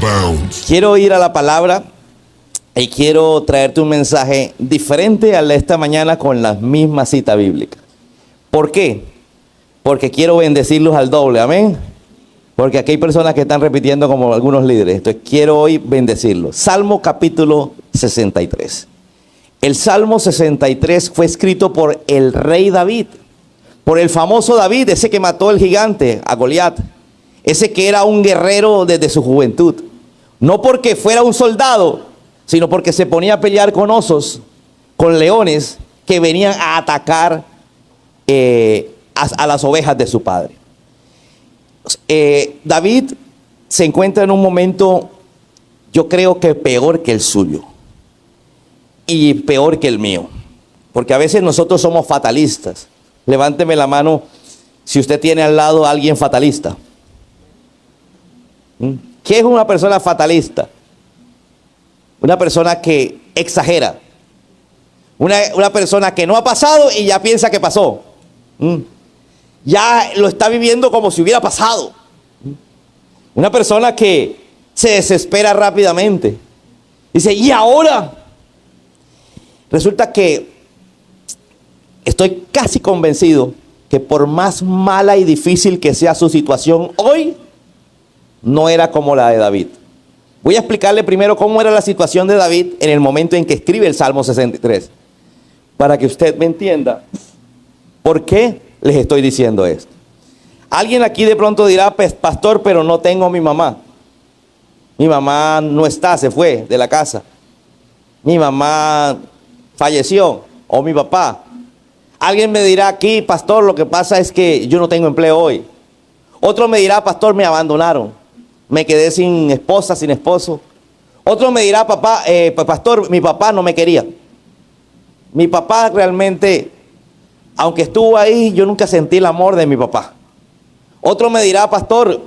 Bounce. Quiero ir a la palabra y quiero traerte un mensaje diferente al de esta mañana con la misma cita bíblica. ¿Por qué? Porque quiero bendecirlos al doble, amén. Porque aquí hay personas que están repitiendo como algunos líderes. Entonces quiero hoy bendecirlos. Salmo capítulo 63. El Salmo 63 fue escrito por el rey David, por el famoso David, ese que mató al gigante, a Goliat, ese que era un guerrero desde su juventud. No porque fuera un soldado, sino porque se ponía a pelear con osos, con leones que venían a atacar a las ovejas de su padre. David se encuentra en un momento, yo creo que peor que el suyo y peor que el mío, porque a veces nosotros somos fatalistas. Levánteme la mano si usted tiene al lado a alguien fatalista. ¿Qué es una persona fatalista? Una persona que exagera, una persona que no ha pasado y ya piensa que pasó. Ya lo está viviendo como si hubiera pasado. Una persona que se desespera rápidamente. Dice, ¿y ahora? Resulta que estoy casi convencido que por más mala y difícil que sea su situación hoy, no era como la de David. Voy a explicarle primero cómo era la situación de David en el momento en que escribe el Salmo 63, para que usted me entienda por qué les estoy diciendo esto. Alguien aquí de pronto dirá, pues, pastor, pero no tengo a mi mamá. Mi mamá no está, se fue de la casa. Mi mamá falleció, o mi papá. Alguien me dirá aquí, pastor, lo que pasa es que yo no tengo empleo hoy. Otro me dirá, pastor, me abandonaron. Me quedé sin esposa, sin esposo. Otro me dirá, pastor, mi papá no me quería. Mi papá realmente, aunque estuvo ahí, yo nunca sentí el amor de mi papá. Otro me dirá, pastor,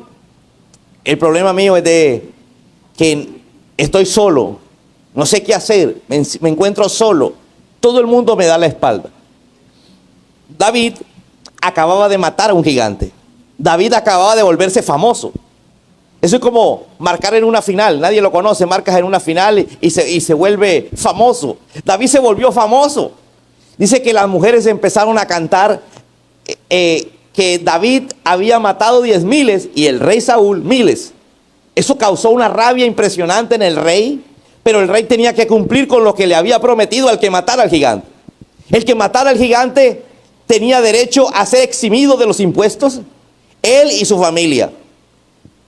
el problema mío es de que estoy solo, no sé qué hacer, me encuentro solo, todo el mundo me da la espalda. David acababa de matar a un gigante. David acababa de volverse famoso. Eso es como marcar en una final, nadie lo conoce, marcas en una final y se vuelve famoso. David se volvió famoso. Dice que las mujeres empezaron a cantar que David había matado 10,000 y el rey Saúl 1,000. Eso causó una rabia impresionante en el rey, pero el rey tenía que cumplir con lo que le había prometido al que matara al gigante. El que matara al gigante tenía derecho a ser eximido de los impuestos, él y su familia,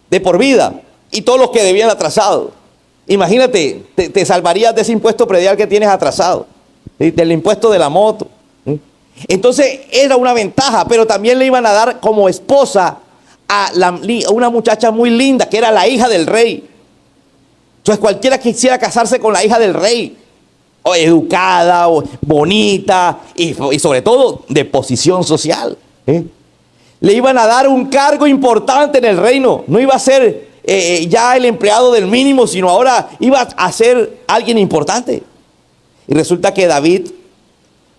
de por vida, y todos los que debían atrasado. Imagínate, te salvarías de ese impuesto predial que tienes atrasado, del impuesto de la moto. Entonces era una ventaja, pero también le iban a dar como esposa a una muchacha muy linda, que era la hija del rey. Entonces cualquiera que quisiera casarse con la hija del rey, o educada, o bonita, y sobre todo de posición social, le iban a dar un cargo importante en el reino. No iba a ser ya el empleado del mínimo, sino ahora iba a ser alguien importante. Y resulta que David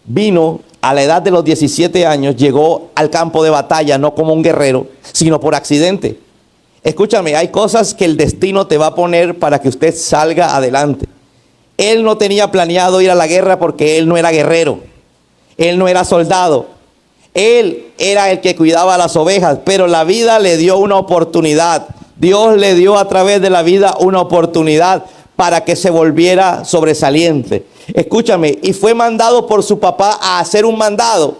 vino a la edad de los 17 años, llegó al campo de batalla no como un guerrero, sino por accidente. Escúchame, hay cosas que el destino te va a poner para que usted salga adelante. Él no tenía planeado ir a la guerra porque él no era guerrero, él no era soldado, él era el que cuidaba las ovejas, pero la vida le dio una oportunidad. Dios le dio a través de la vida una oportunidad para que se volviera sobresaliente. Escúchame, y fue mandado por su papá a hacer un mandado.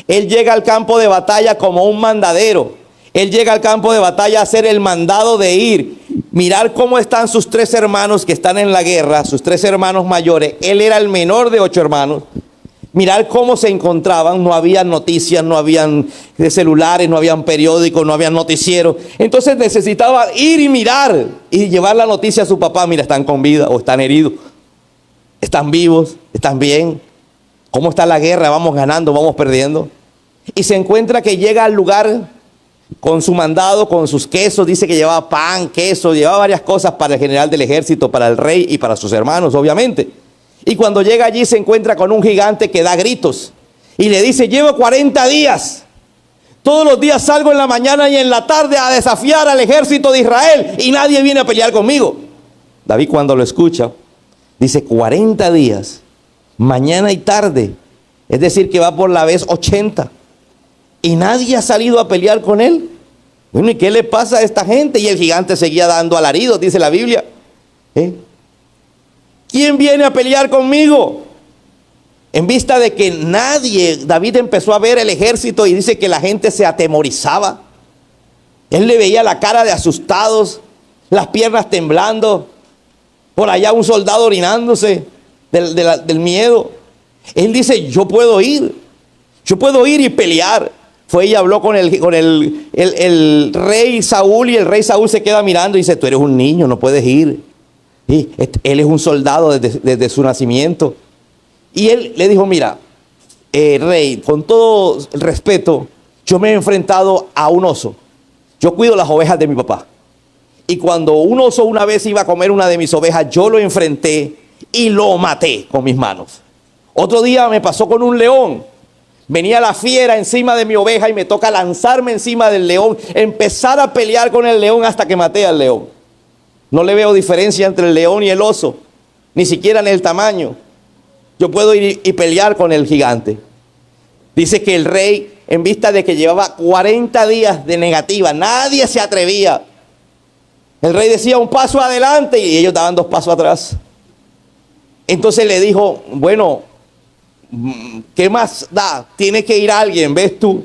Él llega al campo de batalla como un mandadero. Él llega al campo de batalla a hacer el mandado de ir, mirar cómo están sus 3 hermanos que están en la guerra, sus 3 hermanos mayores. Él era el menor de 8 hermanos. Mirar cómo se encontraban. No había noticias, no habían celulares, no habían periódicos, no habían noticieros. Entonces necesitaba ir y mirar y llevar la noticia a su papá. Mira, están con vida o están heridos, están vivos, están bien. ¿Cómo está la guerra? ¿Vamos ganando? ¿Vamos perdiendo? Y se encuentra que llega al lugar con su mandado, con sus quesos. Dice que llevaba pan, queso, llevaba varias cosas para el general del ejército, para el rey y para sus hermanos, obviamente. Y cuando llega allí se encuentra con un gigante que da gritos y le dice: llevo 40 días Todos los días salgo en la mañana y en la tarde a desafiar al ejército de Israel y nadie viene a pelear conmigo. David, cuando lo escucha, dice 40 días, mañana y tarde. Es decir, que va por la vez 80. Y nadie ha salido a pelear con él. Bueno, ¿y qué le pasa a esta gente? Y el gigante seguía dando alaridos, dice la Biblia. ¿Quién viene a pelear conmigo? En vista de que nadie, David empezó a ver el ejército y dice que la gente se atemorizaba. Él le veía la cara de asustados, las piernas temblando, por allá un soldado orinándose del miedo. Él dice, yo puedo ir y pelear. Fue y habló con el rey Saúl, y el rey Saúl se queda mirando y dice, tú eres un niño, no puedes ir. Y él es un soldado desde su nacimiento. Y él le dijo, mira, rey, con todo el respeto, yo me he enfrentado a un oso. Yo cuido las ovejas de mi papá. Y cuando un oso una vez iba a comer una de mis ovejas, yo lo enfrenté y lo maté con mis manos. Otro día me pasó con un león. Venía la fiera encima de mi oveja y me toca lanzarme encima del león, empezar a pelear con el león hasta que maté al león. No le veo diferencia entre el león y el oso, ni siquiera en el tamaño. Yo puedo ir y pelear con el gigante. Dice que el rey, en vista de que llevaba 40 días de negativa, nadie se atrevía. El rey decía un paso adelante y ellos daban 2 pasos atrás. Entonces le dijo, bueno, ¿qué más da? Tiene que ir alguien, ¿ves tú?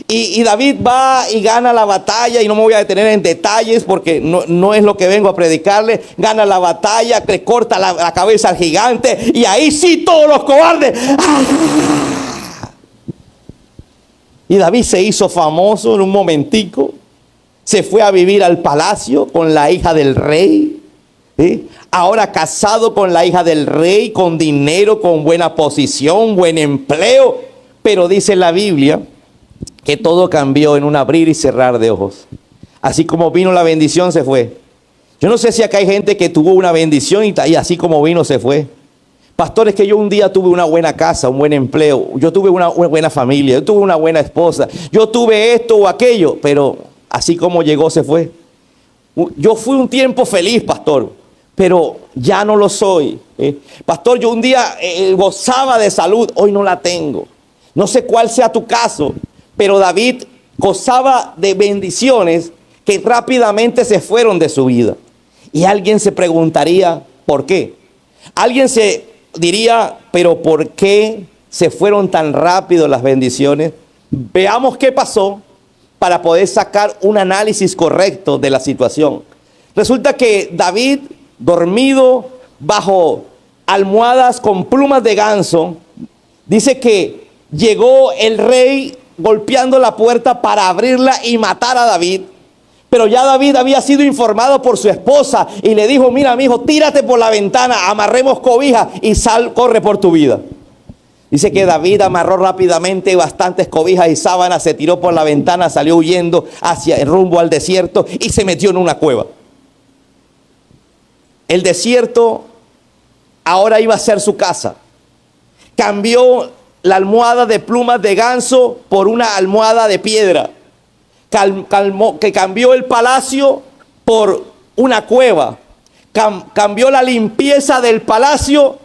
Y David va y gana la batalla, y no me voy a detener en detalles porque no es lo que vengo a predicarle. Gana la batalla, le corta la cabeza al gigante, y ahí sí todos los cobardes. ¡Ah! Y David se hizo famoso en un momentico. Se fue a vivir al palacio con la hija del rey. Ahora casado con la hija del rey, con dinero, con buena posición, buen empleo. Pero dice la Biblia que todo cambió en un abrir y cerrar de ojos. Así como vino la bendición, se fue. Yo no sé si acá hay gente que tuvo una bendición y así como vino, se fue. Pastores, que yo un día tuve una buena casa, un buen empleo. Yo tuve una buena familia, yo tuve una buena esposa. Yo tuve esto o aquello, pero así como llegó, se fue. Yo fui un tiempo feliz, pastor, pero ya no lo soy. Pastor, yo un día gozaba de salud, hoy no la tengo. No sé cuál sea tu caso, pero David gozaba de bendiciones que rápidamente se fueron de su vida. Y alguien se preguntaría, ¿por qué? Alguien se diría, pero ¿por qué se fueron tan rápido las bendiciones? Veamos qué pasó para poder sacar un análisis correcto de la situación. Resulta que David, dormido bajo almohadas con plumas de ganso, dice que llegó el rey golpeando la puerta para abrirla y matar a David. Pero ya David había sido informado por su esposa y le dijo, mira, mi hijo, tírate por la ventana, amarremos cobijas y sal, corre por tu vida. Dice que David amarró rápidamente bastantes cobijas y sábanas, se tiró por la ventana, salió huyendo hacia el rumbo al desierto y se metió en una cueva. El desierto ahora iba a ser su casa. Cambió la almohada de plumas de ganso por una almohada de piedra. Cambió el palacio por una cueva. Cambió la limpieza del palacio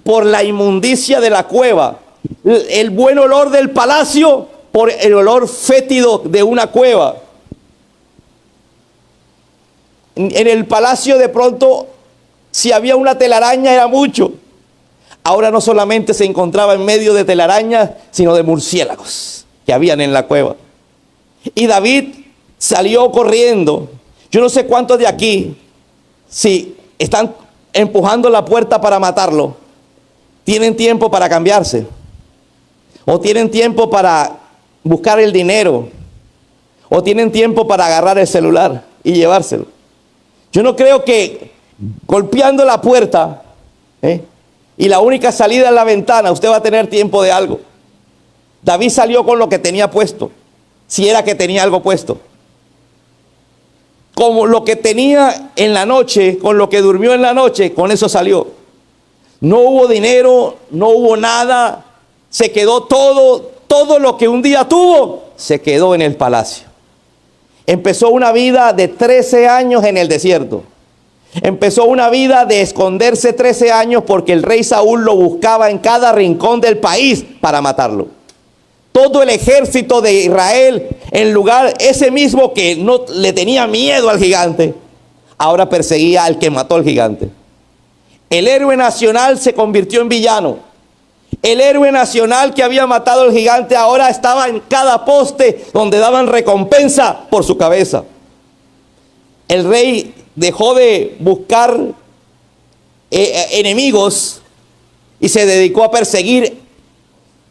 por la inmundicia de la cueva. El buen olor del palacio por el olor fétido de una cueva. En el palacio, de pronto, si había una telaraña era mucho. Ahora no solamente se encontraba en medio de telarañas, sino de murciélagos que habían en la cueva. Y David salió corriendo. Yo no sé cuántos de aquí, si están empujando la puerta para matarlo, tienen tiempo para cambiarse. O tienen tiempo para buscar el dinero. O tienen tiempo para agarrar el celular y llevárselo. Yo no creo que golpeando la puerta, y la única salida es la ventana, usted va a tener tiempo de algo. David salió con lo que tenía puesto, si era que tenía algo puesto. Como lo que tenía en la noche, con lo que durmió en la noche, con eso salió. No hubo dinero, no hubo nada, se quedó todo todo lo que un día tuvo se quedó en el palacio. Empezó una vida de 13 años en el desierto. Empezó una vida de esconderse 13 años porque el rey Saúl lo buscaba en cada rincón del país para matarlo. Todo el ejército de Israel, en lugar ese mismo que no le tenía miedo al gigante, ahora perseguía al que mató al gigante. El héroe nacional se convirtió en villano. El héroe nacional que había matado al gigante ahora estaba en cada poste donde daban recompensa por su cabeza. El rey dejó de buscar enemigos y se dedicó a perseguir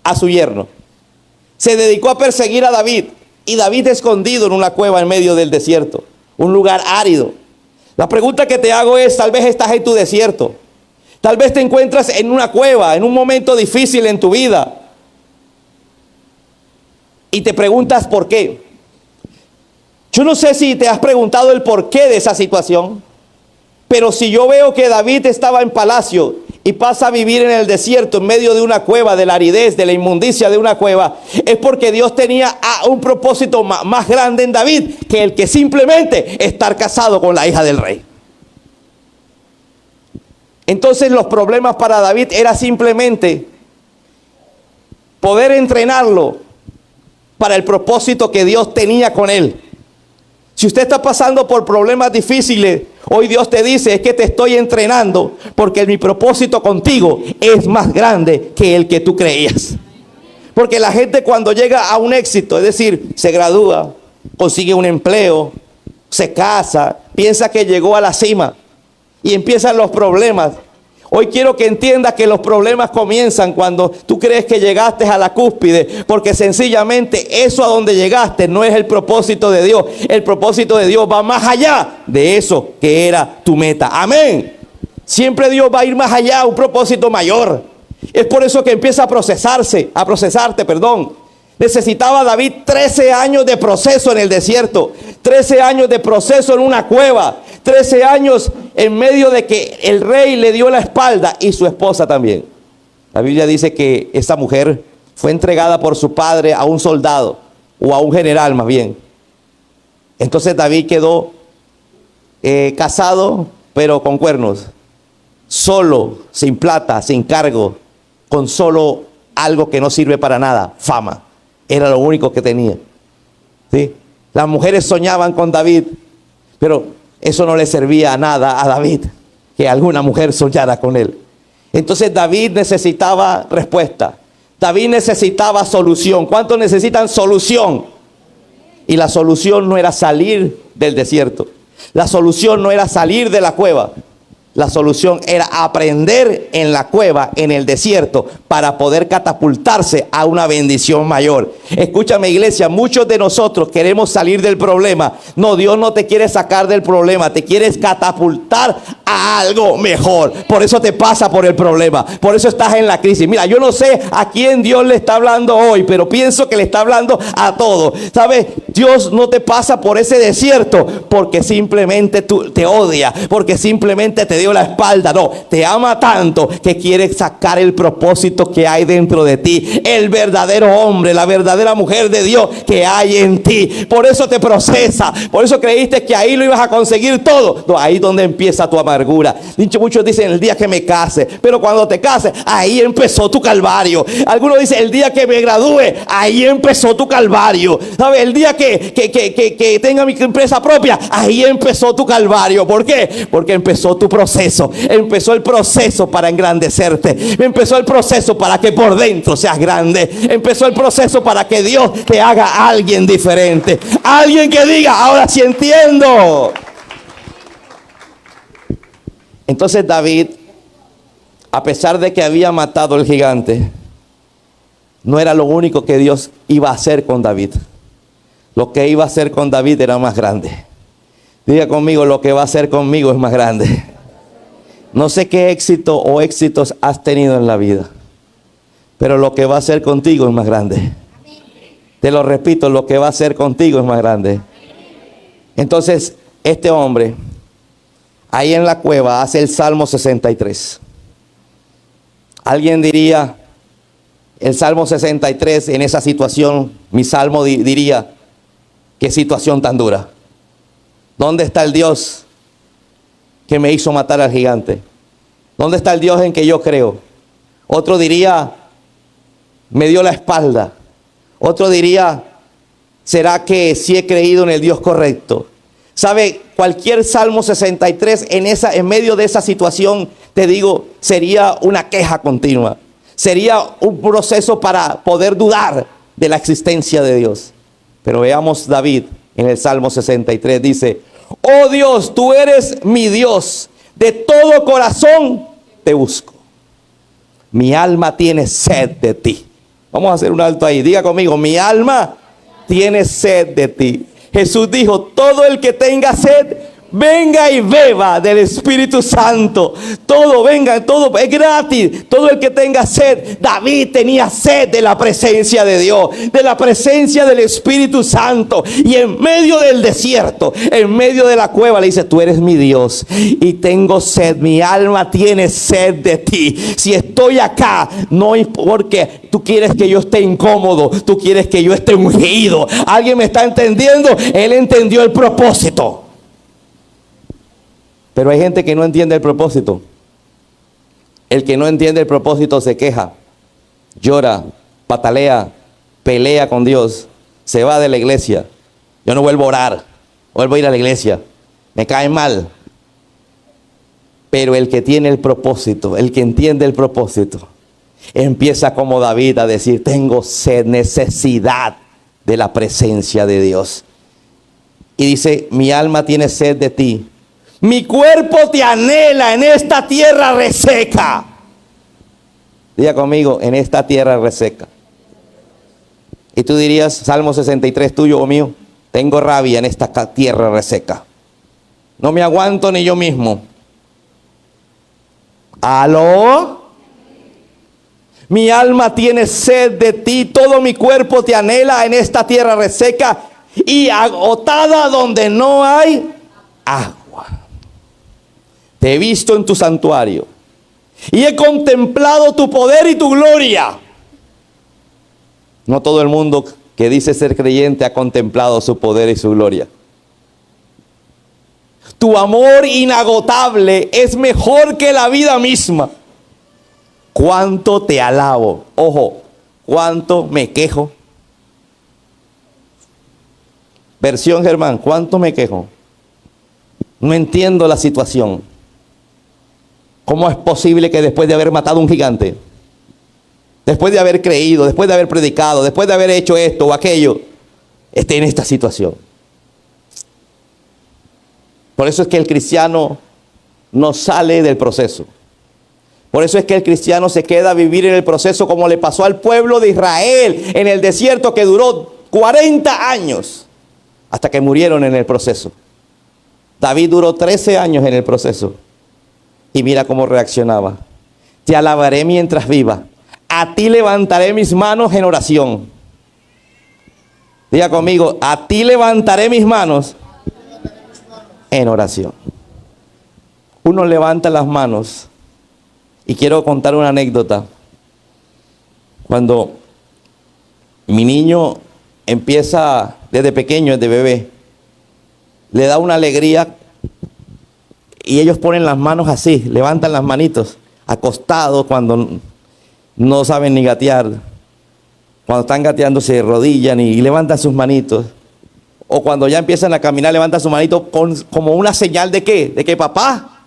a su yerno. Se dedicó a perseguir a David, y David escondido en una cueva en medio del desierto, un lugar árido. La pregunta que te hago es, tal vez estás en tu desierto, tal vez te encuentras en una cueva, en un momento difícil en tu vida, y te preguntas por qué. Yo no sé si te has preguntado el porqué de esa situación, pero si yo veo que David estaba en palacio y pasa a vivir en el desierto, en medio de una cueva, de la aridez, de la inmundicia de una cueva, es porque Dios tenía un propósito más grande en David que el que simplemente estar casado con la hija del rey. Entonces los problemas para David era simplemente poder entrenarlo para el propósito que Dios tenía con él. Si usted está pasando por problemas difíciles, hoy Dios te dice, es que te estoy entrenando porque mi propósito contigo es más grande que el que tú creías. Porque la gente cuando llega a un éxito, es decir, se gradúa, consigue un empleo, se casa, piensa que llegó a la cima y empiezan los problemas. Hoy quiero que entiendas que los problemas comienzan cuando tú crees que llegaste a la cúspide, porque sencillamente eso a donde llegaste no es el propósito de Dios. El propósito de Dios va más allá de eso que era tu meta. Amén. Siempre Dios va a ir más allá, un propósito mayor. Es por eso que empieza a procesarte. Necesitaba David 13 años de proceso en el desierto, 13 años de proceso en una cueva, 13 años en medio de que el rey le dio la espalda y su esposa también. La Biblia dice que esta mujer fue entregada por su padre a un soldado, o a un general más bien. Entonces David quedó casado, pero con cuernos, solo, sin plata, sin cargo, con solo algo que no sirve para nada, fama. Era lo único que tenía. ¿Sí? Las mujeres soñaban con David, pero eso no le servía a nada a David, que alguna mujer soñara con él. Entonces David necesitaba respuesta. David necesitaba solución. ¿Cuántos necesitan solución? Y la solución no era salir del desierto. La solución no era salir de la cueva. La solución era aprender en la cueva, en el desierto, para poder catapultarse a una bendición mayor. Escúchame, iglesia, muchos de nosotros queremos salir del problema. No, Dios no te quiere sacar del problema, te quieres catapultar a algo mejor. Por eso te pasa por el problema, por eso estás en la crisis. Mira, yo no sé a quién Dios le está hablando hoy, pero pienso que le está hablando a todos. ¿Sabes? Dios no te pasa por ese desierto porque simplemente te odia, porque simplemente te dio la espalda. No, te ama tanto que quiere sacar el propósito que hay dentro de ti, el verdadero hombre, la verdadera mujer de Dios que hay en ti. Por eso te procesa, por eso creíste que ahí lo ibas a conseguir todo. No, ahí es donde empieza tu amargura. Muchos dicen el día que me case, pero cuando te cases, ahí empezó tu calvario. Algunos dicen el día que me gradúe, ahí empezó tu calvario. ¿Sabes? El día que tenga mi empresa propia, ahí empezó tu calvario. ¿Por qué? Porque empezó tu proceso. Empezó el proceso para engrandecerte. Empezó el proceso para que por dentro seas grande. Empezó el proceso para que Dios te haga a alguien diferente. Alguien que diga, ahora sí entiendo. Entonces David, a pesar de que había matado al gigante, no era lo único que Dios iba a hacer con David. Lo que iba a hacer con David era más grande. Diga conmigo, lo que va a hacer conmigo es más grande. No sé qué éxito o éxitos has tenido en la vida, pero lo que va a hacer contigo es más grande. Te lo repito, lo que va a hacer contigo es más grande. Entonces, este hombre, ahí en la cueva, hace el Salmo 63. Alguien diría, El Salmo 63, en esa situación, mi salmo diría, qué situación tan dura. ¿Dónde está el Dios que me hizo matar al gigante? ¿Dónde está el Dios en que yo creo? Otro diría, me dio la espalda. Otro diría, ¿será que sí he creído en el Dios correcto? ¿Sabe? Cualquier Salmo 63 en medio de esa situación, te digo, sería una queja continua. Sería un proceso para poder dudar de la existencia de Dios. Pero veamos David en el Salmo 63, dice, oh Dios, tú eres mi Dios, de todo corazón te busco. Mi alma tiene sed de ti. Vamos a hacer un alto ahí, diga conmigo, mi alma tiene sed de ti. Jesús dijo, todo el que tenga sed, venga y beba del Espíritu Santo. Todo, venga, todo es gratis. Todo el que tenga sed. David tenía sed de la presencia de Dios, de la presencia del Espíritu Santo. Y en medio del desierto, en medio de la cueva, le dice, tú eres mi Dios y tengo sed. Mi alma tiene sed de ti. Si estoy acá, no es porque tú quieres que yo esté incómodo, tú quieres que yo esté ungido. ¿Alguien me está entendiendo? Él entendió el propósito. Pero hay gente que no entiende el propósito. El que no entiende el propósito se queja, llora, patalea, pelea con Dios, se va de la iglesia. Yo no vuelvo a orar, vuelvo a ir a la iglesia, me cae mal. Pero el que tiene el propósito, el que entiende el propósito, empieza como David a decir, tengo sed, necesidad de la presencia de Dios. Y dice, mi alma tiene sed de ti. Mi cuerpo te anhela en esta tierra reseca. Diga conmigo, en esta tierra reseca. Y tú dirías, Salmo 63, tuyo o mío, tengo rabia en esta tierra reseca. No me aguanto ni yo mismo. ¿Aló? Mi alma tiene sed de ti, todo mi cuerpo te anhela en esta tierra reseca y agotada donde no hay agua. Te he visto en tu santuario y he contemplado tu poder y tu gloria. No todo el mundo que dice ser creyente ha contemplado su poder y su gloria. Tu amor inagotable es mejor que la vida misma. Cuánto te alabo. Ojo, cuánto me quejo. Versión Germán, cuánto me quejo. No entiendo la situación. ¿Cómo es posible que después de haber matado a un gigante, después de haber creído, después de haber predicado, después de haber hecho esto o aquello, esté en esta situación? Por eso es que el cristiano no sale del proceso. Por eso es que el cristiano se queda a vivir en el proceso como le pasó al pueblo de Israel en el desierto, que duró 40 años hasta que murieron en el proceso. David duró 13 años en el proceso. Y mira cómo reaccionaba. Te alabaré mientras viva. A ti levantaré mis manos en oración. Diga conmigo, a ti levantaré mis manos en oración. Uno levanta las manos. Y quiero contar una anécdota. Cuando mi niño empieza desde pequeño, desde bebé, le da una alegría. Y ellos ponen las manos así, levantan las manitos, acostados cuando no saben ni gatear. Cuando están gateando se arrodillan y levantan sus manitos. O cuando ya empiezan a caminar, levantan su manito como una señal de ¿qué? De que papá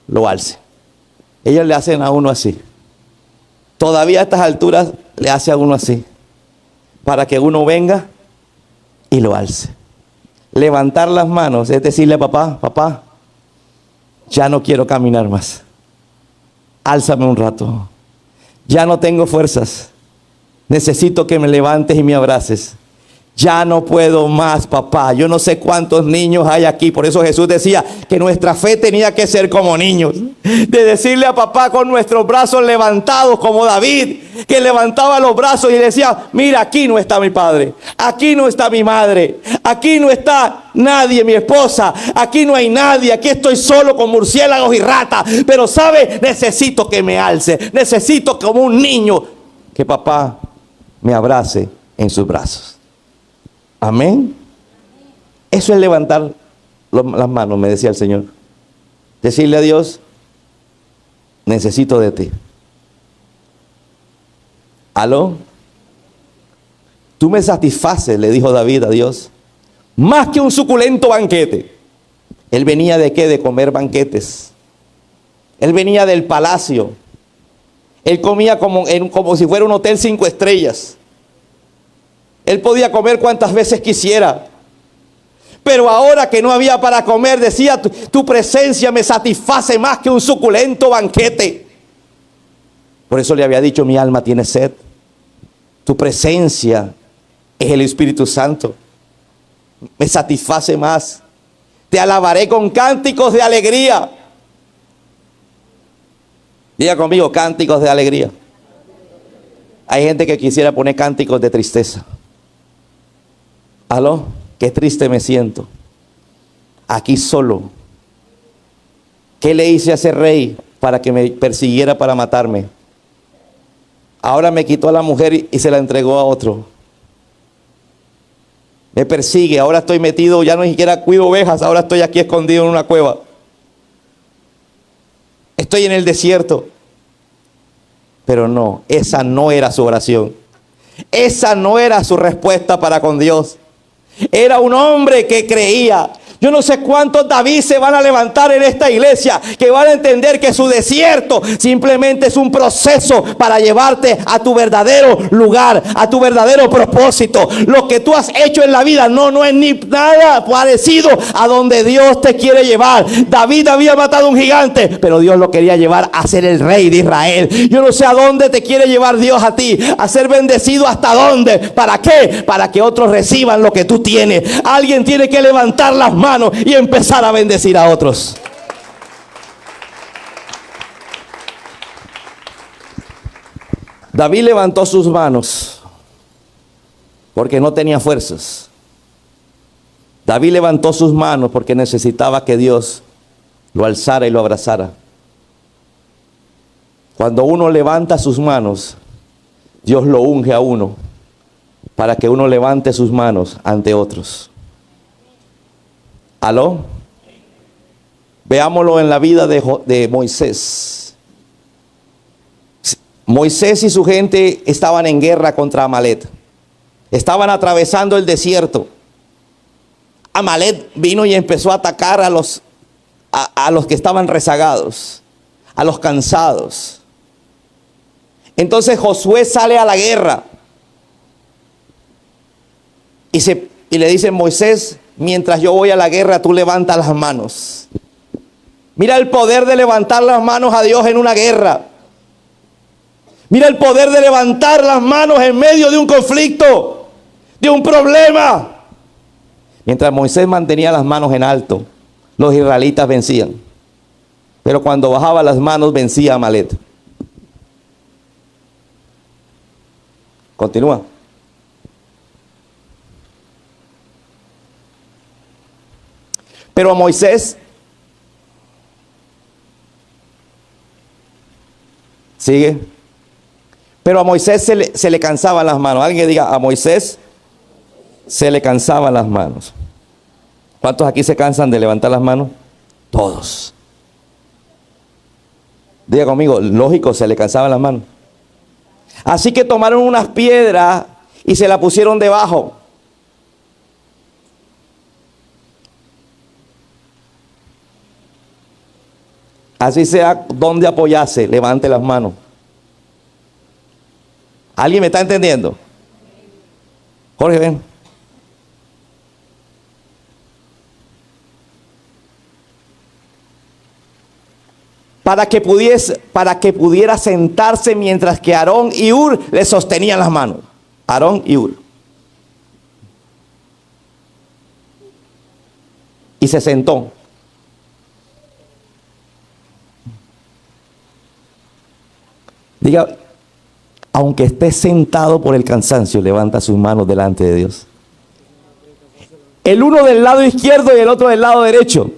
lo alce. Ellos le hacen a uno así. Todavía a estas alturas le hace a uno así. Para que uno venga y lo alce. Levantar las manos es decirle a papá, papá, ya no quiero caminar más. Álzame un rato. Ya no tengo fuerzas. Necesito que me levantes y me abraces. Ya no puedo más, papá. Yo no sé cuántos niños hay aquí. Por eso Jesús decía que nuestra fe tenía que ser como niños. De decirle a papá con nuestros brazos levantados como David, que levantaba los brazos y decía, mira, aquí no está mi padre. Aquí no está mi madre. Aquí no está nadie, mi esposa. Aquí no hay nadie. Aquí estoy solo con murciélagos y ratas. Pero ¿sabe? Necesito que me alce. Necesito como un niño que papá me abrace en sus brazos. Amén. Eso es levantar las manos, me decía el Señor. Decirle a Dios, necesito de ti. ¿Aló? Tú me satisfaces, le dijo David a Dios, más que un suculento banquete. Él venía de qué? De comer banquetes. Él venía del palacio. Él comía como si fuera un hotel 5 estrellas. Él podía comer cuantas veces quisiera. Pero ahora que no había para comer, decía, tu presencia me satisface más que un suculento banquete. Por eso le había dicho, mi alma tiene sed. Tu presencia es el Espíritu Santo. Me satisface más. Te alabaré con cánticos de alegría. Diga conmigo, cánticos de alegría. Hay gente que quisiera poner cánticos de tristeza. ¿Aló? Qué triste me siento. Aquí solo. ¿Qué le hice a ese rey para que me persiguiera para matarme? Ahora me quitó a la mujer y se la entregó a otro. Me persigue, ahora estoy metido, ya no ni siquiera cuido ovejas, ahora estoy aquí escondido en una cueva. Estoy en el desierto. Pero no, esa no era su oración. Esa no era su respuesta para con Dios. Era un hombre que creía. Yo no sé cuántos David se van a levantar en esta iglesia que van a entender que su desierto simplemente es un proceso para llevarte a tu verdadero lugar, a tu verdadero propósito. Lo que tú has hecho en la vida no es ni nada parecido a donde Dios te quiere llevar. David había matado a un gigante, pero Dios lo quería llevar a ser el rey de Israel. Yo no sé a dónde te quiere llevar Dios a ti, a ser bendecido hasta dónde. ¿Para qué? Para que otros reciban lo que tú tienes. Alguien tiene que levantar las manos y empezar a bendecir a otros. David levantó sus manos porque no tenía fuerzas. David levantó sus manos porque necesitaba que Dios lo alzara y lo abrazara. Cuando uno levanta sus manos, Dios lo unge a uno para que uno levante sus manos ante otros. ¿Aló? Veámoslo en la vida de Moisés. Moisés y su gente estaban en guerra contra Amalek. Estaban atravesando el desierto. Amalek vino y empezó a atacar a los que estaban rezagados, a los cansados. Entonces Josué sale a la guerra y le dice: Moisés, mientras yo voy a la guerra, tú levanta las manos. Mira el poder de levantar las manos a Dios en una guerra. Mira el poder de levantar las manos en medio de un conflicto, de un problema. Mientras Moisés mantenía las manos en alto, los israelitas vencían. Pero cuando bajaba las manos, vencía a Amalek. Continúa. Pero a Moisés, sigue, pero a Moisés se le cansaban las manos. Alguien que diga: a Moisés se le cansaban las manos. ¿Cuántos aquí se cansan de levantar las manos? Todos. Diga conmigo, lógico, se le cansaban las manos. Así que tomaron unas piedras y se la pusieron debajo. Así sea donde apoyarse, levante las manos. ¿Alguien me está entendiendo? Jorge, ven. Para que pudiera sentarse mientras que Aarón y Hur le sostenían las manos. Aarón y Hur. Y se sentó. Diga: aunque esté sentado por el cansancio, levanta sus manos delante de Dios. El uno del lado izquierdo y el otro del lado derecho.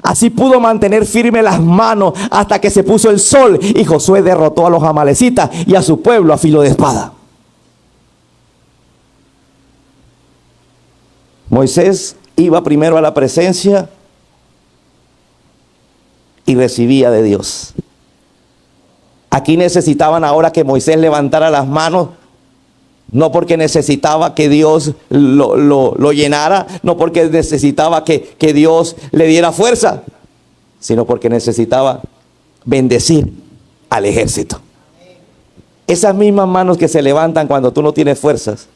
Así pudo mantener firme las manos hasta que se puso el sol y Josué derrotó a los amalecitas y a su pueblo a filo de espada. Moisés iba primero a la presencia y recibía de Dios. Aquí necesitaban ahora que Moisés levantara las manos, no porque necesitaba que Dios lo llenara, no porque necesitaba que Dios le diera fuerza, sino porque necesitaba bendecir al ejército. Esas mismas manos que se levantan cuando tú no tienes fuerzas,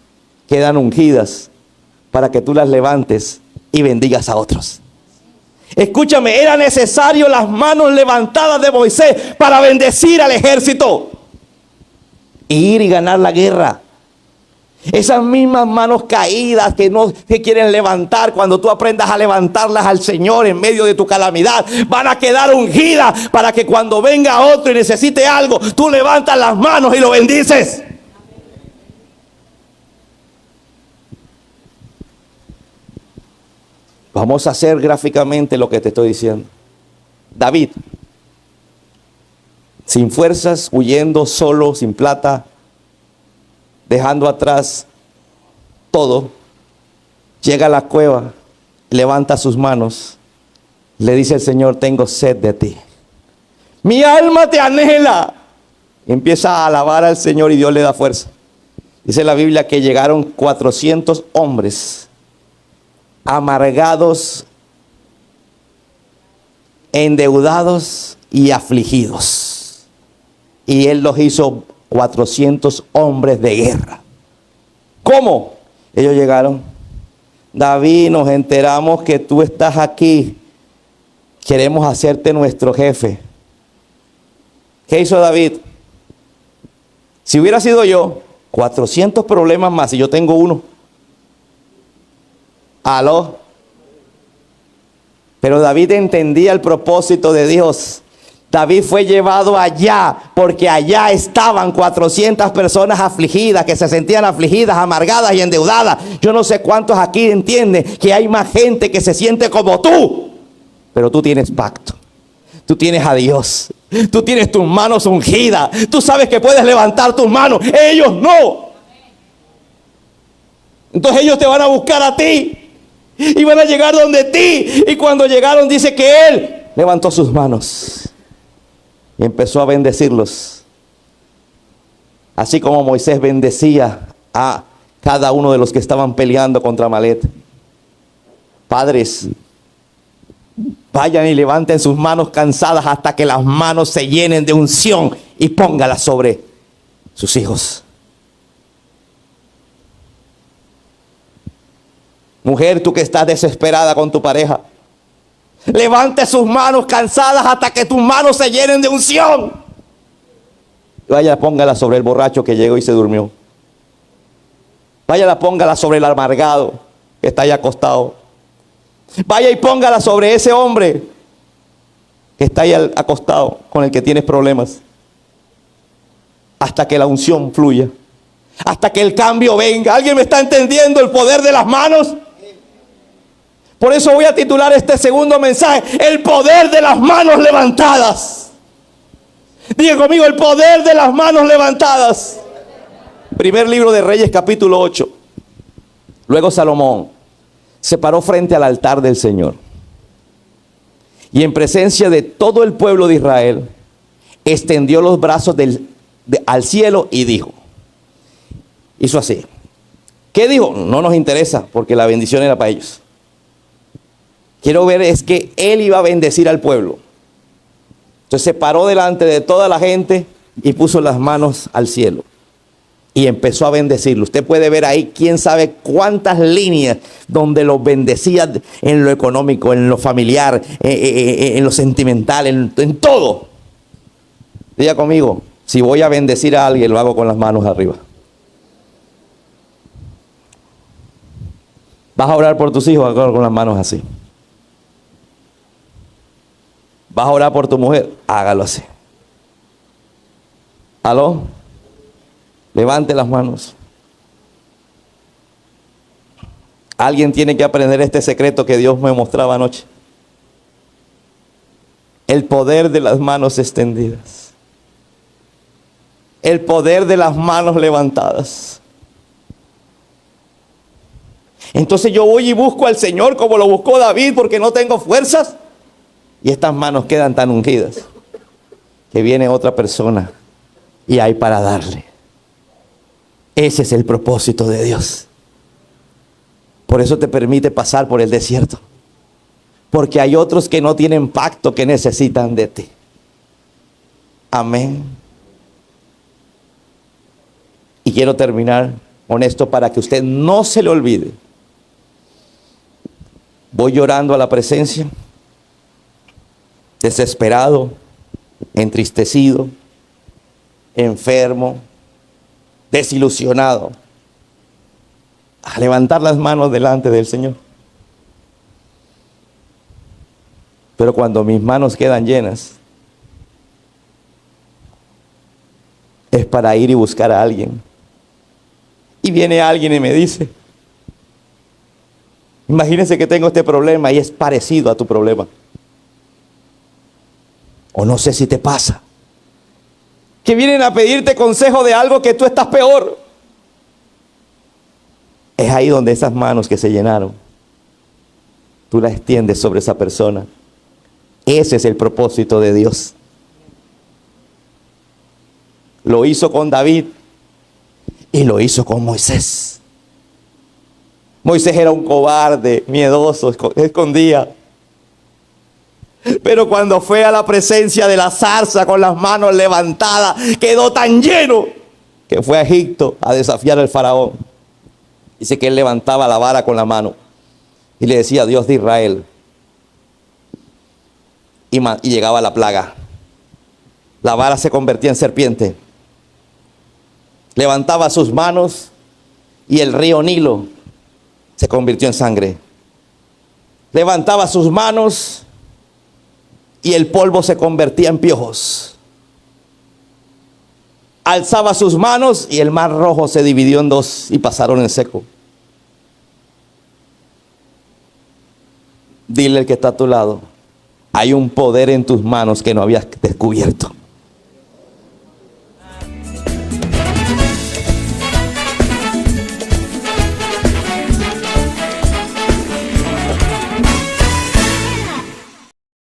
quedan ungidas para que tú las levantes y bendigas a otros. Escúchame, era necesario las manos levantadas de Moisés para bendecir al ejército e ir y ganar la guerra. Esas mismas manos caídas que no se quieren levantar, cuando tú aprendas a levantarlas al Señor en medio de tu calamidad, van a quedar ungidas para que cuando venga otro y necesite algo, tú levantas las manos y lo bendices. Vamos a hacer gráficamente lo que te estoy diciendo. David, sin fuerzas, huyendo, solo, sin plata, dejando atrás todo, llega a la cueva, levanta sus manos, le dice al Señor: tengo sed de ti, mi alma te anhela. Y empieza a alabar al Señor y Dios le da fuerza. Dice la Biblia que llegaron 400 hombres amargados, endeudados y afligidos, y él los hizo 400 hombres de guerra. ¿Cómo? Ellos llegaron: David, nos enteramos que tú estás aquí, queremos hacerte nuestro jefe. ¿Qué hizo David? Si hubiera sido yo, 400 problemas más y yo tengo uno. Aló. Pero David entendía el propósito de Dios. David fue llevado allá porque allá estaban 400 personas afligidas, que se sentían afligidas, amargadas y endeudadas. Yo no sé cuántos aquí entienden que hay más gente que se siente como tú, pero tú tienes pacto, tú tienes a Dios, tú tienes tus manos ungidas, tú sabes que puedes levantar tus manos, ellos no. Entonces ellos te van a buscar a ti y van a llegar donde ti. Y cuando llegaron, dice que él levantó sus manos y empezó a bendecirlos, así como Moisés bendecía a cada uno de los que estaban peleando contra Amalec. Padres, vayan y levanten sus manos cansadas hasta que las manos se llenen de unción y póngalas sobre sus hijos. Mujer, tú que estás desesperada con tu pareja, levante sus manos cansadas hasta que tus manos se llenen de unción. Vaya, póngala sobre el borracho que llegó y se durmió. Vaya, póngala sobre el amargado que está ahí acostado. Vaya y póngala sobre ese hombre que está ahí acostado, con el que tienes problemas. Hasta que la unción fluya, hasta que el cambio venga. ¿Alguien me está entendiendo el poder de las manos? Por eso voy a titular este segundo mensaje: el poder de las manos levantadas. Diga conmigo: el poder de las manos levantadas. Primer libro de Reyes, capítulo 8. Luego Salomón se paró frente al altar del Señor y en presencia de todo el pueblo de Israel extendió los brazos al cielo y dijo, hizo así. ¿Qué dijo? No nos interesa, porque la bendición era para ellos. Quiero ver es que él iba a bendecir al pueblo. Entonces se paró delante de toda la gente y puso las manos al cielo y empezó a bendecirlo. Usted puede ver ahí quién sabe cuántas líneas donde los bendecía en lo económico, en lo familiar, en lo sentimental, en todo. Diga conmigo: si voy a bendecir a alguien, lo hago con las manos arriba. ¿Vas a orar por tus hijos? Hágalo con las manos así. ¿Vas a orar por tu mujer? Hágalo así. ¿Aló? Levante las manos. Alguien tiene que aprender este secreto que Dios me mostraba anoche. El poder de las manos extendidas. El poder de las manos levantadas. Entonces yo voy y busco al Señor como lo buscó David porque no tengo fuerzas. Y estas manos quedan tan ungidas que viene otra persona y hay para darle. Ese es el propósito de Dios. Por eso te permite pasar por el desierto. Porque hay otros que no tienen pacto que necesitan de ti. Amén. Y quiero terminar con esto para que usted no se le olvide. Voy llorando a la presencia, desesperado, entristecido, enfermo, desilusionado, a levantar las manos delante del Señor. Pero cuando mis manos quedan llenas, es para ir y buscar a alguien. Y viene alguien y me dice, imagínense que tengo este problema y es parecido a tu problema. O no sé si te pasa. Que vienen a pedirte consejo de algo que tú estás peor. Es ahí donde esas manos que se llenaron, tú las extiendes sobre esa persona. Ese es el propósito de Dios. Lo hizo con David y lo hizo con Moisés. Moisés era un cobarde, miedoso, escondía. Pero cuando fue a la presencia de la zarza con las manos levantadas, quedó tan lleno que fue a Egipto a desafiar al faraón. Dice que él levantaba la vara con la mano y le decía, Dios de Israel. Y llegaba la plaga. La vara se convertía en serpiente. Levantaba sus manos y el río Nilo se convirtió en sangre. Levantaba sus manos y el polvo se convertía en piojos. Alzaba sus manos y el mar rojo se dividió en dos y pasaron en seco. Dile al que está a tu lado, hay un poder en tus manos que no habías descubierto.